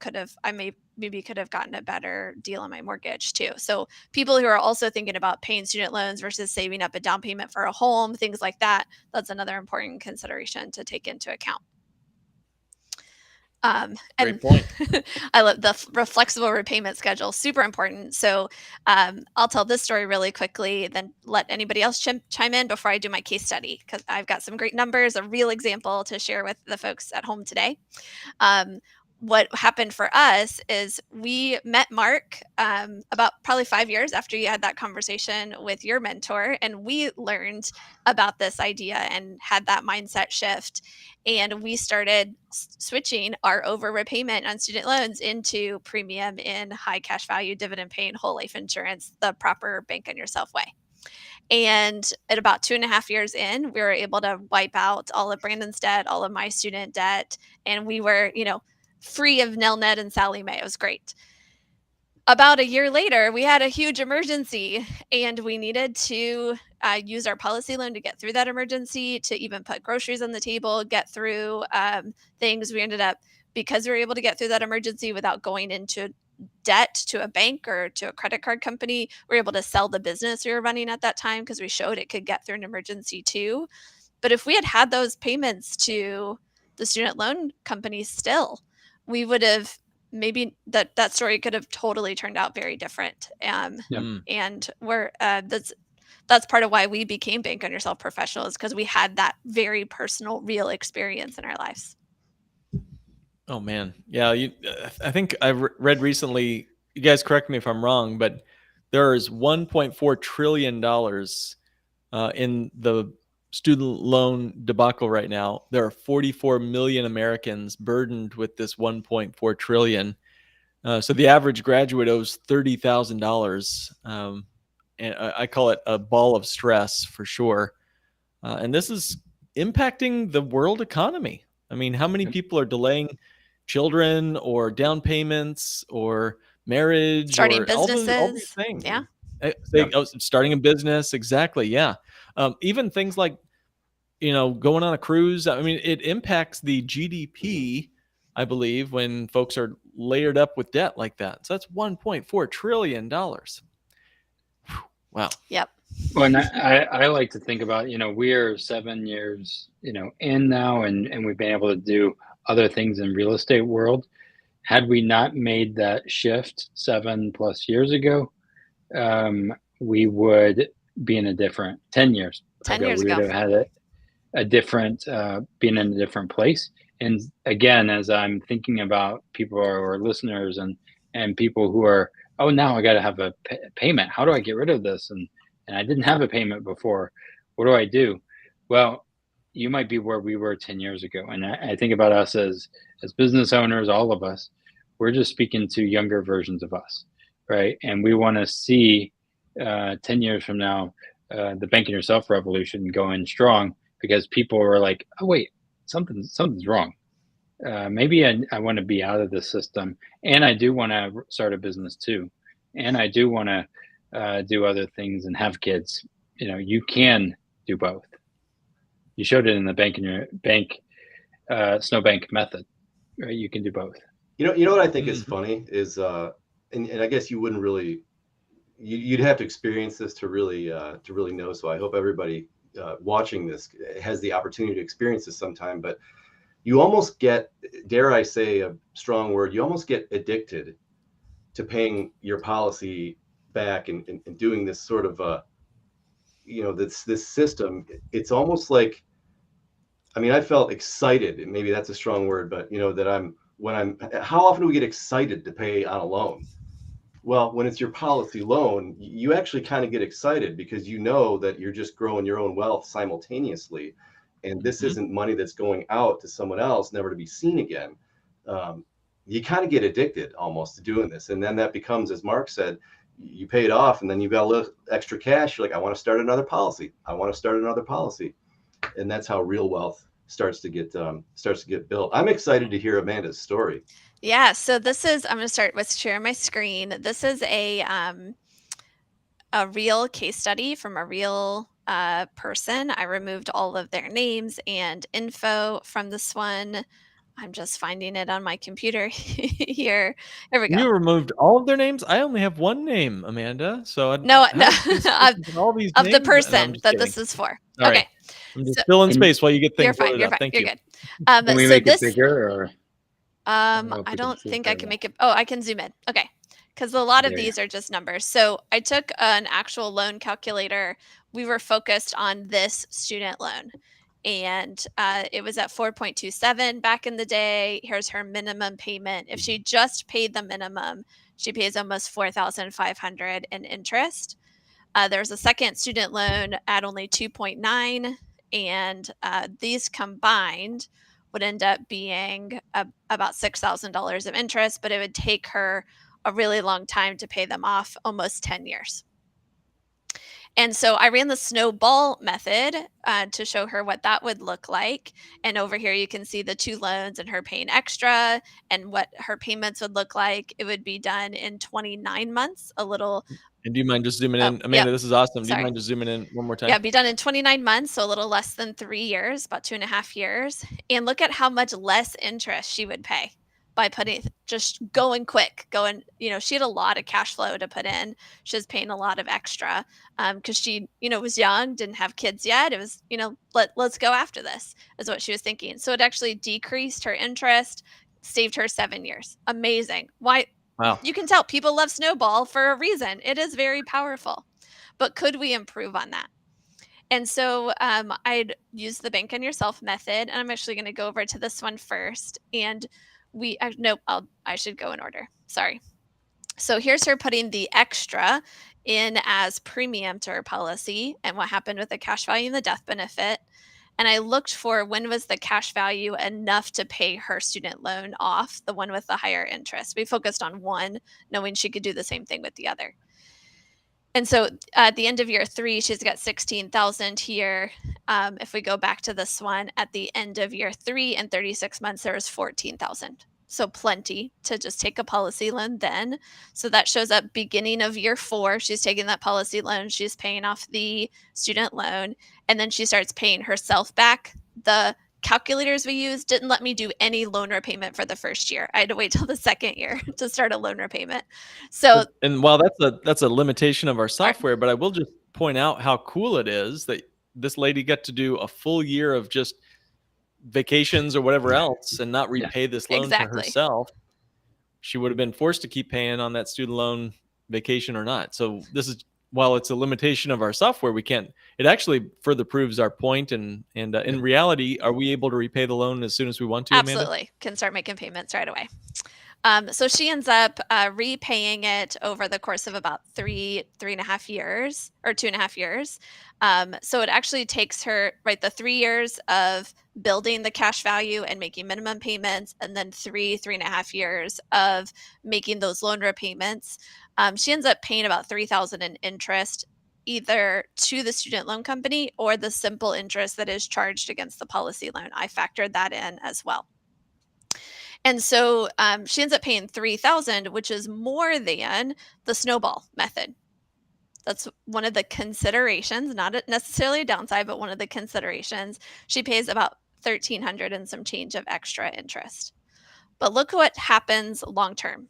Speaker 1: maybe could have gotten a better deal on my mortgage too. So people who are also thinking about paying student loans versus saving up a down payment for a home, things like that, that's another important consideration to take into account.
Speaker 3: Great point.
Speaker 1: I love the flexible repayment schedule, super important. So I'll tell this story really quickly, then let anybody else chime in before I do my case study, because I've got some great numbers, a real example to share with the folks at home today. What happened for us is we met Mark about probably 5 years after you had that conversation with your mentor, and we learned about this idea and had that mindset shift. And we started switching our over repayment on student loans into premium in high cash value, dividend paying whole life insurance, the proper bank on yourself way. And at about 2.5 years in, we were able to wipe out all of Brandon's debt, all of my student debt, and we were, free of Nelnet and Sally Mae. It was great. About a year later, we had a huge emergency, and we needed to use our policy loan to get through that emergency, to even put groceries on the table, get through things. We ended up, because we were able to get through that emergency without going into debt to a bank or to a credit card company, we were able to sell the business we were running at that time because we showed it could get through an emergency too. But if we had had those payments to the student loan company still, we would have maybe that story could have totally turned out very different. And we're that's part of why we became Bank on Yourself professionals, because we had that very personal, real experience in our lives.
Speaker 3: Oh man, yeah. I think I read recently. You guys correct me if I'm wrong, but there is $1.4 trillion in the student loan debacle right now. There are 44 million Americans burdened with this 1.4 trillion. So the average graduate owes $30,000, and I call it a ball of stress for sure. And this is impacting the world economy. I mean, how many people are delaying children or down payments or marriage
Speaker 1: Starting
Speaker 3: or
Speaker 1: businesses?
Speaker 3: all these things?
Speaker 1: Yeah.
Speaker 3: Starting a business, exactly. Yeah. Even things like, going on a cruise. I mean, it impacts the GDP, I believe, when folks are layered up with debt like that. So that's $1.4 trillion. Wow.
Speaker 1: Yep.
Speaker 2: Well, and I like to think about, we are 7 years, in now, and we've been able to do other things in real estate world. Had we not made that shift 7+ years ago, we would be in a different 10 years.
Speaker 1: 10 years
Speaker 2: we
Speaker 1: ago.
Speaker 2: would have had a different, being in a different place. And again, as I'm thinking about people who are listeners and people who are, oh, now I got to have a payment. How do I get rid of this? And I didn't have a payment before. What do I do? Well, you might be where we were 10 years ago. And I think about us as business owners, all of us, we're just speaking to younger versions of us, right? And we want to see 10 years from now, the Bank on Yourself revolution going strong, because people are like, oh, wait, something's wrong. Maybe I want to be out of the system, and I do want to start a business too. And I do want to do other things and have kids. You can do both. You showed it in the bank snowbank method, right? You can do both.
Speaker 4: You know what I think is
Speaker 3: Mhm.
Speaker 4: funny is, and I guess you wouldn't really, you'd have to experience this to really know. So I hope everybody watching this has the opportunity to experience this sometime. But you almost get, dare I say a strong word, you almost get addicted to paying your policy back and doing this sort of this system. It's almost like, I mean, I felt excited, and maybe that's a strong word, but that how often do we get excited to pay on a loan? Well, when it's your policy loan, you actually kind of get excited because you know that you're just growing your own wealth simultaneously. And this
Speaker 3: Mhm.
Speaker 4: isn't money that's going out to someone else, never to be seen again. Um, you kind of get addicted almost to doing this. And then that becomes, as Mark said, you pay it off and then you've got a little extra cash. You're like, I want to start another policy. I want to start another policy. And that's how real wealth starts to get built. I'm excited to hear Amanda's story.
Speaker 1: Yeah, so this is I'm gonna start with sharing my screen. This is a real case study from a real person. I removed all of their names and info from this one. I'm just finding it on my computer here. Here we go.
Speaker 3: You removed all of their names? I only have one name, Amanda. So
Speaker 1: No, no,
Speaker 3: how did this person get all these
Speaker 1: of the
Speaker 3: names? No, I'm
Speaker 1: person
Speaker 3: just
Speaker 1: that
Speaker 3: kidding.
Speaker 1: this is for.
Speaker 3: Sorry.
Speaker 1: Okay,
Speaker 3: I'm just
Speaker 1: so
Speaker 3: filling
Speaker 2: Can
Speaker 3: space while you get
Speaker 1: you're
Speaker 3: things
Speaker 1: fine.
Speaker 3: loaded
Speaker 1: You're
Speaker 3: up.
Speaker 1: fine.
Speaker 3: Thank
Speaker 1: You're
Speaker 3: you.
Speaker 1: good.
Speaker 2: can we
Speaker 1: So
Speaker 2: make it
Speaker 1: this,
Speaker 2: bigger, or I don't know if
Speaker 1: I
Speaker 2: we can
Speaker 1: don't
Speaker 2: see it
Speaker 1: think I
Speaker 2: very
Speaker 1: can
Speaker 2: well.
Speaker 1: make it. Oh, I can zoom in. Okay, because a lot of
Speaker 2: There you
Speaker 1: these are just numbers. So I took an actual loan calculator. We were focused on this student loan, and it was at 4.27 back in the day. Here's her minimum payment. If she just paid the minimum, she pays almost 4,500 in interest. There's a second student loan at only 2.9, and these combined would end up being about $6,000 of interest, but it would take her a really long time to pay them off, almost 10 years. And so I ran the snowball method to show her what that would look like. And over here, you can see the two loans and her paying extra and what her payments would look like. It would be done in 29 months, a little.
Speaker 3: And do you mind just zooming
Speaker 1: Oh,
Speaker 3: in?
Speaker 1: yep.
Speaker 3: Amanda, this is awesome. Do you
Speaker 1: Sorry.
Speaker 3: mind just zooming in one more
Speaker 1: Yeah,
Speaker 3: time?
Speaker 1: be done in 29 months, so a little less than 3 years, about 2.5 years, and look at how much less interest she would pay by putting just going quick, she had a lot of cash flow to put in. She was paying a lot of extra, because she, was young, didn't have kids yet. It was, let's go after this, is what she was thinking. So it actually decreased her interest, saved her 7 years. Amazing. Why?
Speaker 3: Wow.
Speaker 1: You can tell people love Snowball for a reason. It is very powerful. But could we improve on that? And so I'd use the bank on yourself method, and I'm actually going to go over to this one first. And nope, I should go in order. Sorry. So here's her putting the extra in as premium to her policy and what happened with the cash value and the death benefit. And I looked for when was the cash value enough to pay her student loan off, the one with the higher interest. We focused on one, knowing she could do the same thing with the other. And so at the end of year 3, she's got 16,000 here. If we go back to this one, at the end of year 3 and 36 months, there was 14,000. So plenty to just take a policy loan then. So that shows up beginning of year 4. She's taking that policy loan. She's paying off the student loan. And then she starts paying herself back. The calculators we used didn't let me do any loan repayment for the first year. I had to wait till the second year to start a loan repayment. So
Speaker 3: And while that's a limitation of our
Speaker 1: Right.
Speaker 3: software, but I will just point out how cool it is that this lady got to do a full year of just vacations or whatever else and not
Speaker 2: Yeah.
Speaker 3: repay this loan to
Speaker 1: Exactly.
Speaker 3: herself. She would have been forced to keep paying on that student loan, vacation or not. So this is, while it's a limitation of our software, we can't. It actually further proves our point. And in reality, are we able to repay the loan as soon as we want to, Amanda?
Speaker 1: Absolutely. Can start making payments right away. So she ends up repaying it over the course of about 3.5 years, or 2.5 years. So it actually takes her, right, the 3 years of building the cash value and making minimum payments, and then 3.5 years of making those loan repayments. She ends up paying about $3,000 in interest, either to the student loan company or the simple interest that is charged against the policy loan. I factored that in as well. And so she ends up paying $3,000, which is more than the snowball method. That's one of the considerations, not necessarily a downside, but one of the considerations. She pays about $1,300 and some change of extra interest. But look what happens long term.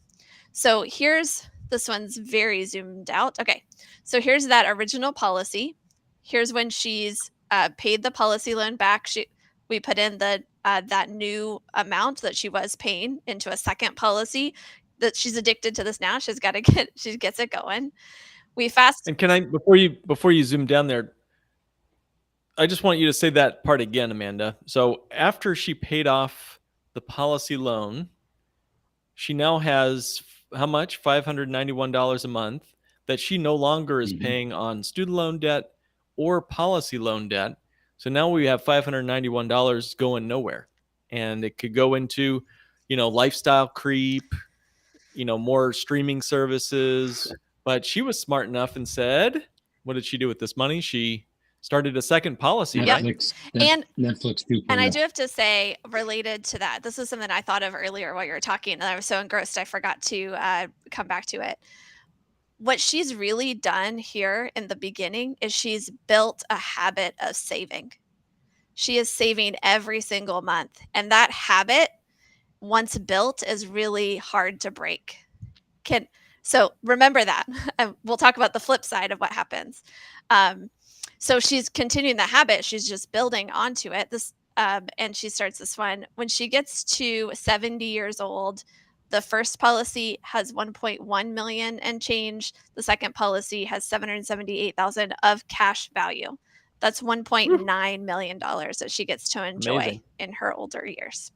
Speaker 1: So this one's very zoomed out. Okay, so here's that original policy. Here's when she's paid the policy loan back. We put in that new amount that she was paying into a second policy. That she's addicted to this now. She gets it going. We fast.
Speaker 3: And can I, before you zoom down there, I just want you to say that part again, Amanda. So after she paid off the policy loan, she now has how much? $591 a month that she no longer is paying on student loan debt or policy loan debt. So now we have $591 going nowhere. And it could go into, lifestyle creep, more streaming services. But she was smart enough and said, what did she do with this money? She started a second policy, right?
Speaker 2: Netflix 2.0.
Speaker 1: And I do have to say, related to that, this is something I thought of earlier while you were talking, and I was so engrossed I forgot to come back to it. What she's really done here in the beginning is she's built a habit of saving. She is saving every single month, and that habit, once built, is really hard to break. So remember that. And we'll talk about the flip side of what happens. So she's continuing the habit. She's just building onto it. And she starts this one. When she gets to 70 years old, the first policy has 1.1 million and change. The second policy has 778,000 of cash value. That's $1.9 million that she gets to enjoy in her older years.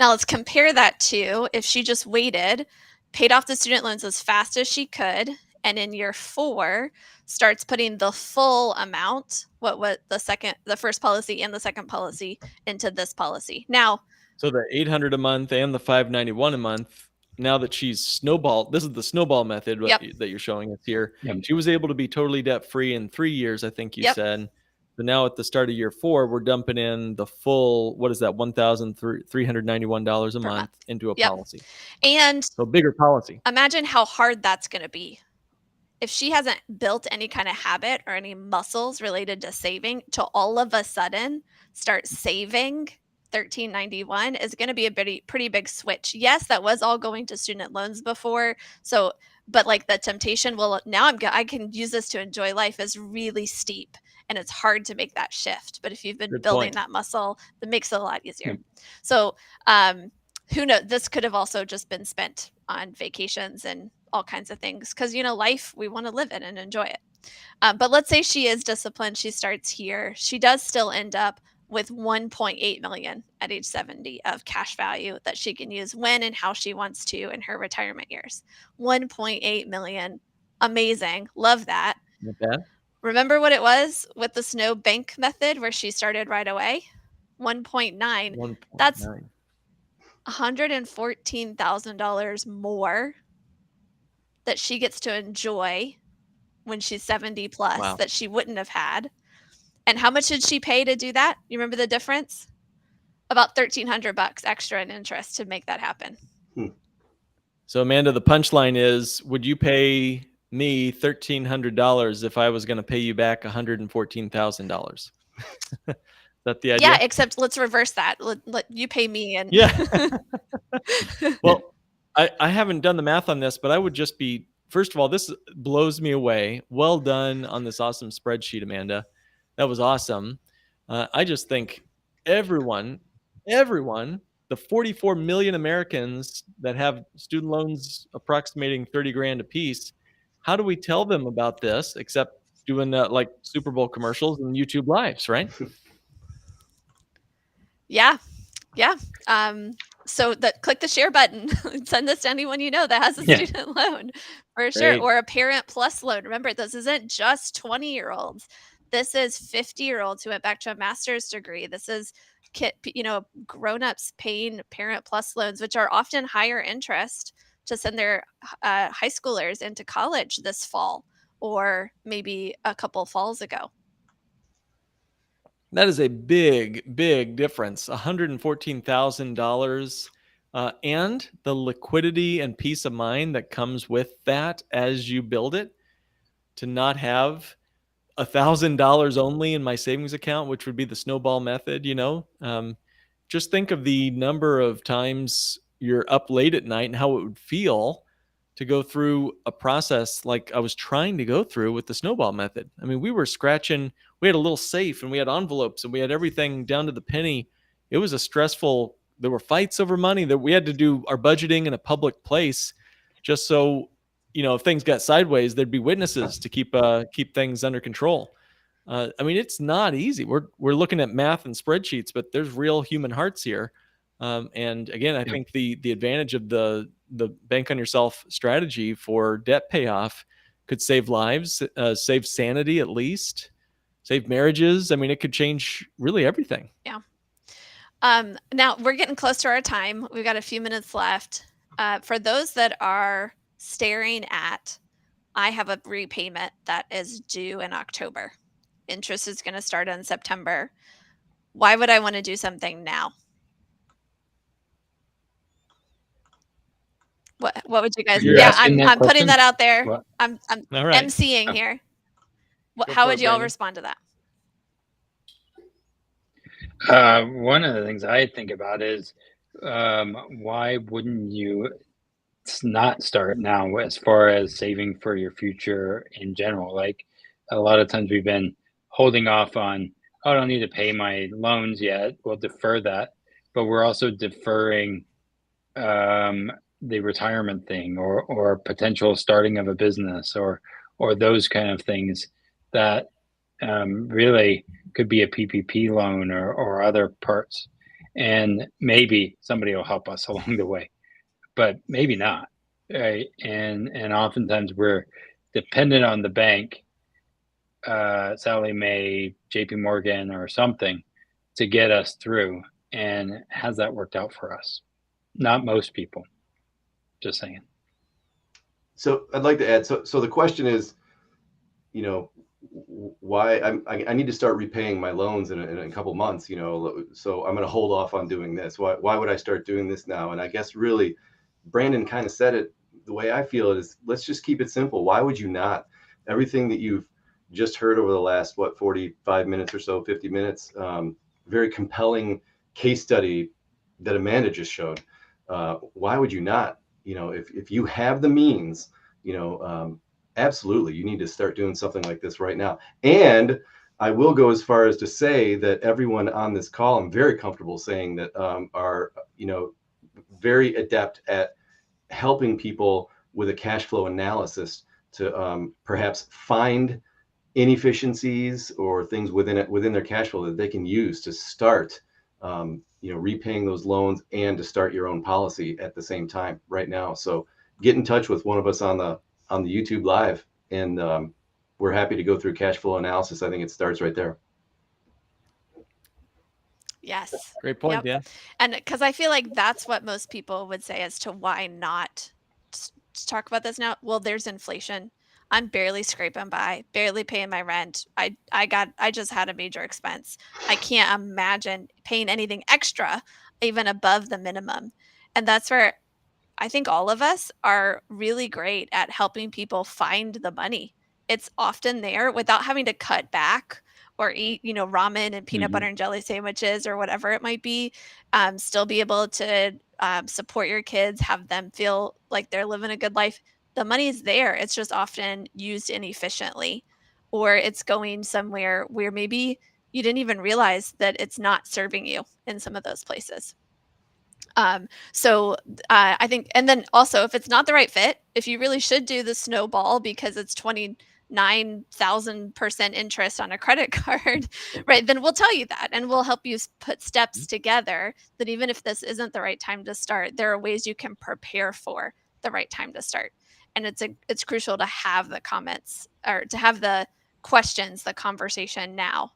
Speaker 1: Now let's compare that to if she just waited, paid off the student loans as fast as she could, and in year 4 starts putting the full amount, what the first policy and the second policy, into this policy. Now,
Speaker 3: so the $800 a month and the $591 a month, now that she's snowballed, this is the snowball method that you're showing us here.
Speaker 2: Yep.
Speaker 3: She was able to be totally debt free in 3 years, I think you said. So now at the start of year 4, we're dumping in the full, what is that, $1,391 a month into a policy.
Speaker 1: And
Speaker 3: so bigger policy.
Speaker 1: Imagine how hard that's going to be. If she hasn't built any kind of habit or any muscles related to saving, to all of a sudden start saving $1,391 is going to be a pretty big switch. Yes, that was all going to student loans before. So, but like the temptation, well, now I can use this to enjoy life, is really steep. And it's hard to make that shift. But if you've been building that muscle, that makes it a lot easier. So who knows? This could have also just been spent on vacations and all kinds of things. Because, life, we want to live it and enjoy it. But let's say she is disciplined. She starts here. She does still end up with 1.8 million at age 70 of cash value that she can use when and how she wants to in her retirement years. 1.8 million. Amazing. Love that.
Speaker 3: Not bad.
Speaker 1: Remember what it was with the snow bank method where she started right away? 1.9. That's $114,000 more that she gets to enjoy when she's 70 plus that she wouldn't have had. And how much did she pay to do that? You remember the difference? About $1,300 extra in interest to make that happen.
Speaker 3: So Amanda, the punchline is, would you pay me $1,300 if I was going to pay you back $114,000? Is that the idea?
Speaker 1: Yeah, except let's reverse that. Let you pay me. And
Speaker 3: Well, I haven't done the math on this, but I would just be, first of all, this blows me away. Well done on this awesome spreadsheet, Amanda. That was awesome. I just think everyone, the 44 million Americans that have student loans approximating 30 grand a piece, how do we tell them about this except doing like Super Bowl commercials and YouTube lives, right?
Speaker 1: Yeah. So click the share button. Send this to anyone you know that has a student loan for sure, or a Parent Plus loan. Remember, this isn't just 20-year-olds. This is 50-year-olds who went back to a master's degree. This is grown-ups paying Parent Plus loans, which are often higher interest, to send their high schoolers into college this fall, or maybe a couple falls ago.
Speaker 3: That is a big, big difference. $114,000, and the liquidity and peace of mind that comes with that as you build it. To not have $1,000 only in my savings account, which would be the snowball method, just think of the number of times you're up late at night and how it would feel to go through a process like I was trying to go through with the snowball method. I mean, we were scratching, we had a little safe and we had envelopes and we had everything down to the penny. It was a stressful, there were fights over money, that we had to do our budgeting in a public place just so, if things got sideways, there'd be witnesses to keep things under control. I mean, it's not easy. We're looking at math and spreadsheets, but there's real human hearts here. And again, I think the advantage of the bank on yourself strategy for debt payoff could save lives, save sanity, at least save marriages. I mean, it could change really everything.
Speaker 1: Yeah. Now we're getting close to our time. We've got a few minutes left. For those that are staring at, I have a repayment that is due in October. Interest is going to start in September. Why would I want to do something now? What would you guys?
Speaker 2: You're
Speaker 1: Yeah,
Speaker 2: asking
Speaker 1: I'm
Speaker 2: that
Speaker 1: putting
Speaker 2: question?
Speaker 1: that out there.
Speaker 2: What?
Speaker 1: I'm
Speaker 3: All right.
Speaker 1: emceeing here.
Speaker 3: Go
Speaker 1: How
Speaker 3: for
Speaker 1: would
Speaker 3: it,
Speaker 1: you all
Speaker 3: Brandon.
Speaker 1: respond to that?
Speaker 2: One of the things I think about is why wouldn't you not start now as far as saving for your future in general? Like a lot of times we've been holding off on, oh, I don't need to pay my loans yet. We'll defer that. But we're also deferring the retirement thing or potential starting of a business or those kind of things that really could be a PPP loan or other parts. And maybe somebody will help us along the way, but maybe not. Right. And oftentimes we're dependent on the bank, Sally Mae, JP Morgan or something to get us through. And has that worked out for us? Not most people. Just saying.
Speaker 4: So I'd like to add, so the question is, why I need to start repaying my loans in a couple months, so I'm going to hold off on doing this. Why would I start doing this now? And I guess really Brandon kind of said it the way I feel it is, let's just keep it simple. Why would you not? Everything that you've just heard over the last, 45 minutes or so, 50 minutes, very compelling case study that Amanda just showed. Why would you not? If you have the means, absolutely, you need to start doing something like this right now. And I will go as far as to say that everyone on this call, I'm very comfortable saying that are, very adept at helping people with a cash flow analysis to perhaps find inefficiencies or things within their cash flow that they can use to start repaying those loans and to start your own policy at the same time right now. So get in touch with one of us on the YouTube live, and we're happy to go through cash flow analysis. I think it starts right there.
Speaker 1: Yes.
Speaker 3: Great point, Dan.
Speaker 1: And because I feel like that's what most people would say as to why not talk about this now. Well, there's inflation. I'm barely scraping by, barely paying my rent. I just had a major expense. I can't imagine paying anything extra, even above the minimum. And that's where I think all of us are really great at helping people find the money. It's often there without having to cut back or eat, ramen and peanut butter and jelly sandwiches or whatever it might be. Still be able to support your kids, have them feel like they're living a good life. The money is there. It's just often used inefficiently, or it's going somewhere where maybe you didn't even realize that it's not serving you in some of those places. So I think, and then also if it's not the right fit, if you really should do the snowball because it's 29,000% interest on a credit card, right? Then we'll tell you that, and we'll help you put steps together that even if this isn't the right time to start, there are ways you can prepare for the right time to start. And it's crucial to have the comments or to have the questions, the conversation now,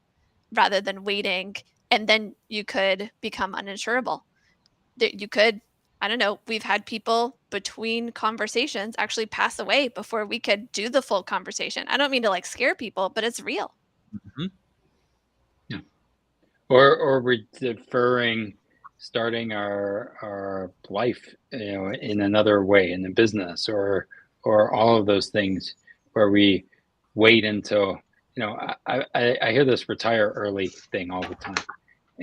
Speaker 1: rather than waiting, and then you could become uninsurable. You could, I don't know, we've had people between conversations actually pass away before we could do the full conversation. I don't mean to like scare people, but it's real.
Speaker 2: Yeah. Or we're deferring starting our life, in another way, in the business or all of those things where we wait until, I hear this retire early thing all the time.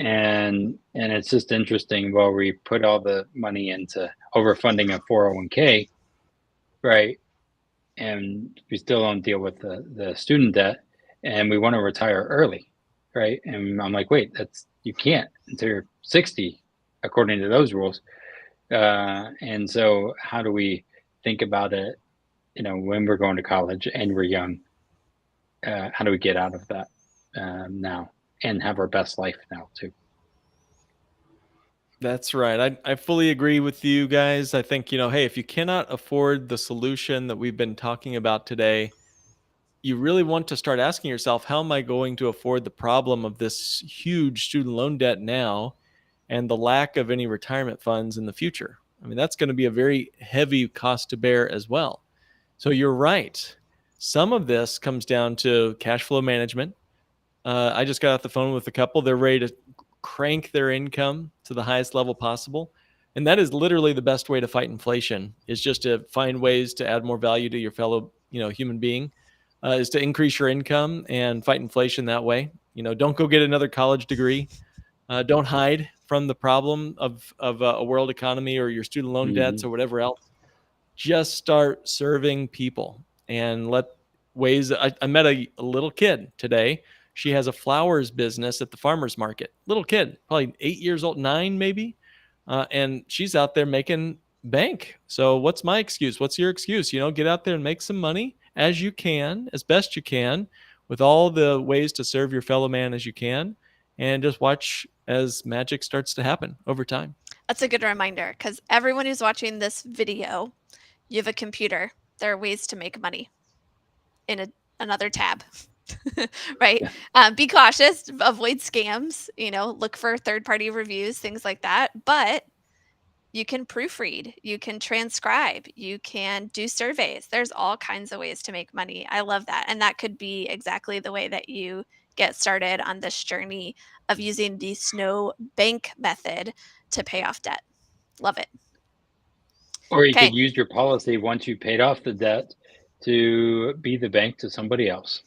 Speaker 2: and it's just interesting. Well, we put all the money into overfunding a 401k, right? And we still don't deal with the student debt, and we want to retire early, right? And I'm like, wait, that's you can't until you're 60, according to those rules. And so, how do we think about it? You know, when we're going to college and we're young, how do we get out of that now and have our best life now too?
Speaker 3: That's right. I fully agree with you guys. I think, hey, if you cannot afford the solution that we've been talking about today, you really want to start asking yourself, how am I going to afford the problem of this huge student loan debt now and the lack of any retirement funds in the future? I mean, that's going to be a very heavy cost to bear as well. So you're right. Some of this comes down to cash flow management. I just got off the phone with a couple. They're ready to crank their income to the highest level possible. And that is literally the best way to fight inflation, is just to find ways to add more value to your fellow, human being, is to increase your income and fight inflation that way. Don't go get another college degree. Don't hide from the problem of a world economy or your student loan debts or whatever else. Just start serving people and let ways. I met a little kid today. She has a flowers business at the farmer's market. Little kid, probably 8 years old, 9 maybe. And she's out there making bank. So what's my excuse? What's your excuse? Get out there and make some money as you can, as best you can, with all the ways to serve your fellow man as you can. And just watch as magic starts to happen over time.
Speaker 1: That's a good reminder, because everyone who's watching this video, you have a computer. There are ways to make money in another tab. Right?
Speaker 2: Yeah.
Speaker 1: Be cautious, avoid scams, look for third-party reviews, things like that. But you can proofread, you can transcribe, you can do surveys. There's all kinds of ways to make money. I love that. And that could be exactly the way that you get started on this journey of using the snow bank method to pay off debt. Love it.
Speaker 2: Or you
Speaker 1: Okay.
Speaker 2: could use your policy once you paid off the debt to be the bank to somebody else.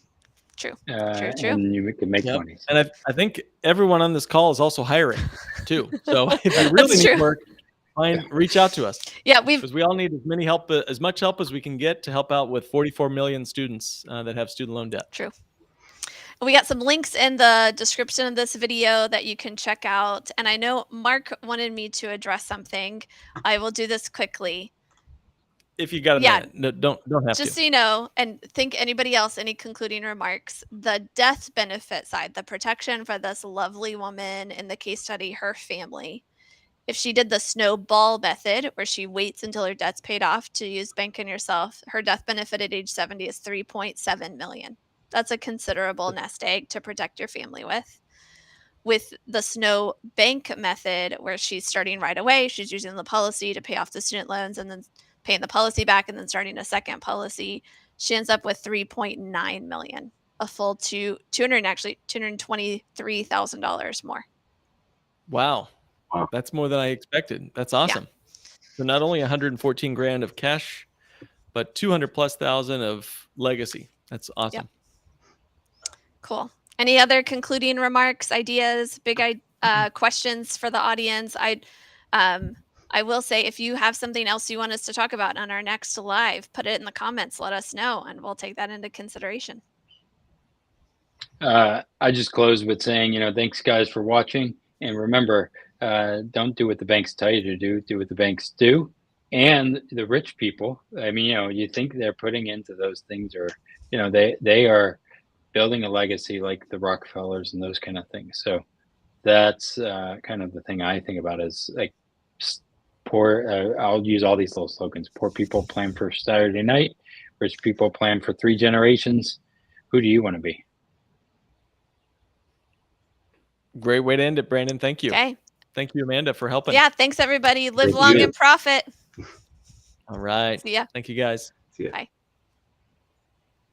Speaker 1: True.
Speaker 2: And you can make money. So.
Speaker 3: And I think everyone on this call is also hiring too. So if you really need work, reach out to us.
Speaker 1: Yeah,
Speaker 3: because we all need as much help as we can get to help out with 44 million students that have student loan debt.
Speaker 1: True. We got some links in the description of this video that you can check out. And I know Mark wanted me to address something. I will do this quickly.
Speaker 3: If you got a minute, no, don't have
Speaker 1: just
Speaker 3: to.
Speaker 1: So you know, and think anybody else, any concluding remarks, the death benefit side, the protection for this lovely woman in the case study, her family. If she did the snowball method, where she waits until her debt's paid off to use Bank on Yourself, her death benefit at age 70 is $3.7 million. That's a considerable nest egg to protect your family with. With the snow bank method, where she's starting right away, she's using the policy to pay off the student loans and then paying the policy back and then starting a second policy, she ends up with $3.9 million, a full $223,000 more.
Speaker 3: Wow. That's more than I expected. That's awesome. Yeah. So not only 114 grand of cash, but 200,000+ of legacy. That's awesome. Yep.
Speaker 1: Cool. Any other concluding remarks, ideas, big questions for the audience? I will say, if you have something else you want us to talk about on our next live, put it in the comments. Let us know, and we'll take that into consideration.
Speaker 2: I just close with saying, thanks guys for watching, and remember, don't do what the banks tell you to do. Do what the banks do. And the rich people, I mean, you think they're putting into those things, or they are building a legacy like the Rockefellers and those kind of things. So that's kind of the thing I think about is like poor. I'll use all these little slogans. Poor people plan for Saturday night. Rich people plan for 3 generations. Who do you want to be?
Speaker 3: Great way to end it, Brandon. Thank you.
Speaker 1: Okay.
Speaker 3: Thank you, Amanda, for helping.
Speaker 1: Yeah, thanks everybody. Live long and profit.
Speaker 3: All right.
Speaker 1: See ya.
Speaker 3: Thank you, guys.
Speaker 4: See ya.
Speaker 1: Bye.